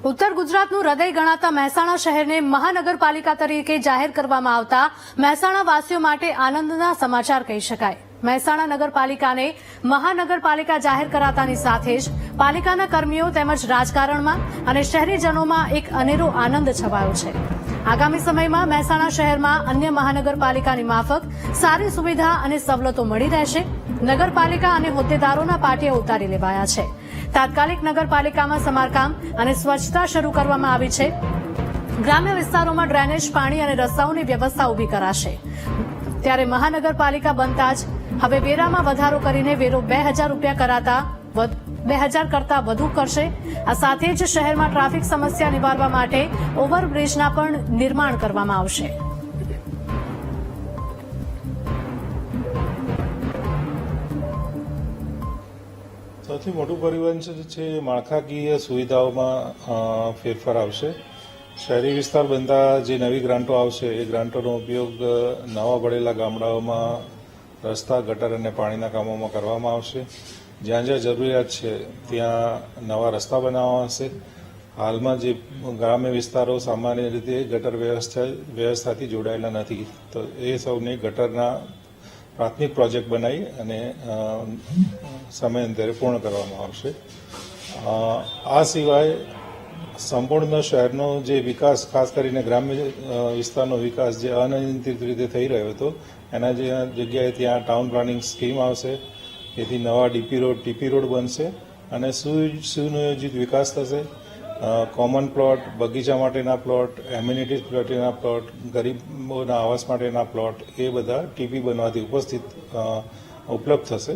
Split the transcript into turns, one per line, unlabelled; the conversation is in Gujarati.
ઉત્તર ગુજરાતનું હૃદય ગણાતા મહેસાણા શહેરને મહાનગરપાલિકા તરીકે જાહેર કરવામાં આવતા મહેસાણા વાસીઓ માટે આનંદના સમાચાર કહી શકાય। મહેસાણા નગરપાલિકાને મહાનગરપાલિકા જાહેર કરાતાની સાથે જ પાલિકાના કર્મીઓ તેમજ રાજકારણમાં અને શહેરીજનોમાં એક અનેરો આનંદ છવાયો છે। આગામી સમયમાં મહેસાણા શહેરમાં અન્ય મહાનગરપાલિકાની માફક સારી સુવિધા અને સવલતો મળી રહેશે। નગરપાલિકા અને હોદ્દેદારોના પાટિયા ઉતારી લેવાયા છે। તાત્કાલિક નગરપાલિકામાં સમારકામ અને સ્વચ્છતા શરૂ કરવામાં આવી છે। ગ્રામ્ય વિસ્તારોમાં ડ્રેનેજ, પાણી અને રસ્તાઓની વ્યવસ્થા ઉભી કરાશે। ત્યારે મહાનગરપાલિકા બનતા જ હવે વેરામાં વધારો કરીને વેરો 2000 રૂપિયા કરાતા 2000 કરતા વધુ કરશે। આ સાથે જ શહેરમાં ટ્રાફિક સમસ્યા નિવારવા માટે ઓવરબ્રિજના પણ નિર્માણ કરવામાં આવશે।
સૌથી મોટું પરિવર્તન છે માળખાકીય સુવિધાઓમાં ફેરફાર આવશે। શહેરી વિસ્તાર બનતા જે નવી ગ્રાન્ટો આવશે એ ગ્રાન્ટોનો ઉપયોગ નવા પડેલા ગામડાઓમાં રસ્તા, ગટર અને પાણીના કામોમાં કરવામાં આવશે। જ્યાં જ્યાં જરૂરિયાત છે ત્યાં નવા રસ્તા બનાવવામાં આવશે। હાલમાં જે ગ્રામ્ય વિસ્તારો સામાન્ય રીતે ગટર વ્યવસ્થાથી જોડાયેલા નથી, તો એ સૌને ગટરના પ્રાથમિક પ્રોજેક્ટ બનાવી અને સમયાંતરે પૂર્ણ કરવામાં આવશે। આ સિવાય સંપૂર્ણ શહેરનો જે વિકાસ, ખાસ કરીને ગ્રામ્ય વિસ્તારનો વિકાસ જે અનિયંત્રિત રીતે થઈ રહ્યો હતો, એના જગ્યાએ ત્યાં ટાઉન પ્લાનિંગ સ્કીમ આવશે। તેથી નવા ટીપી રોડ બનશે અને સુનિયોજિત વિકાસ થશે। કોમન પ્લોટ, બગીચા માટેના પ્લોટ, એમ્યુનિટીઝ માટેના પ્લોટ, ગરીબોના આવાસ માટેના પ્લોટ, એ બધા ટીપી બનવાથી ઉપલબ્ધ થશે।